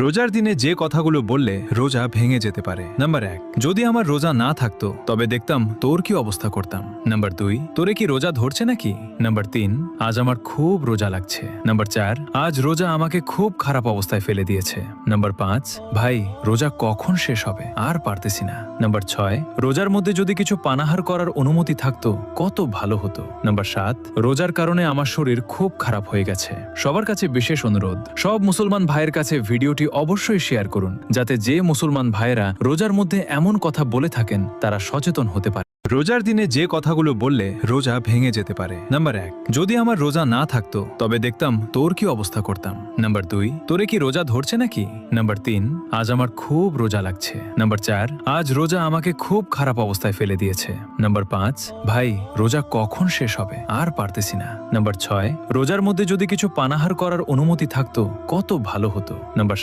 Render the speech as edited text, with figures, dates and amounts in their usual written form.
রোজার দিনে যে কথাগুলো বললে রোজা ভেঙে যেতে পারে। নাম্বার 1, যদি আমার রোজা না থাকতো তবে দেখতাম তোর কি অবস্থা করতাম। নাম্বার 2, তোরে কি রোজা ধরছে নাকি। নাম্বার 3, আজ আমার খুব রোজা লাগছে। নাম্বার 4, আজ রোজা আমাকে খুব খারাপ অবস্থায় ফেলে দিয়েছে। নাম্বার 5, ভাই রোজা কখন শেষ হবে আর পারতেছি না। নাম্বার 6, রোজার মধ্যে যদি কিছু পানাহার করার অনুমতি থাকতো কত ভালো হতো। নাম্বার 7, রোজার কারণে আমার শরীর খুব খারাপ হয়ে গেছে। সবার কাছে বিশেষ অনুরোধ, সব মুসলমান ভাইয়ের কাছে ভিডিওটি অবশ্যই শেয়ার করুন, যাতে যে মুসলমান ভাইয়েরা রোজার মধ্যে এমন কথা বলে থাকেন তারা সচেতন হতে পারে। রোজার দিনে যে কথাগুলো বললে রোজা ভেঙে যেতে পারে। নাম্বার 1, যদি আমার রোজা না থাকতো তবে দেখতাম তোর কি অবস্থা করতাম। নাম্বার 2, তোরে কি রোজা ধরছে নাকি। নাম্বার 3, আজ আমার খুব রোজা লাগছে। নাম্বার 4, আজ রোজা আমাকে খুব খারাপ অবস্থায় ফেলে দিয়েছে। নাম্বার 5, ভাই রোজা কখন শেষ হবে আর পারতেছি না। নাম্বার 6, রোজার মধ্যে যদি কিছু পানাহার করার অনুমতি থাকতো কত ভালো হতো। নাম্বার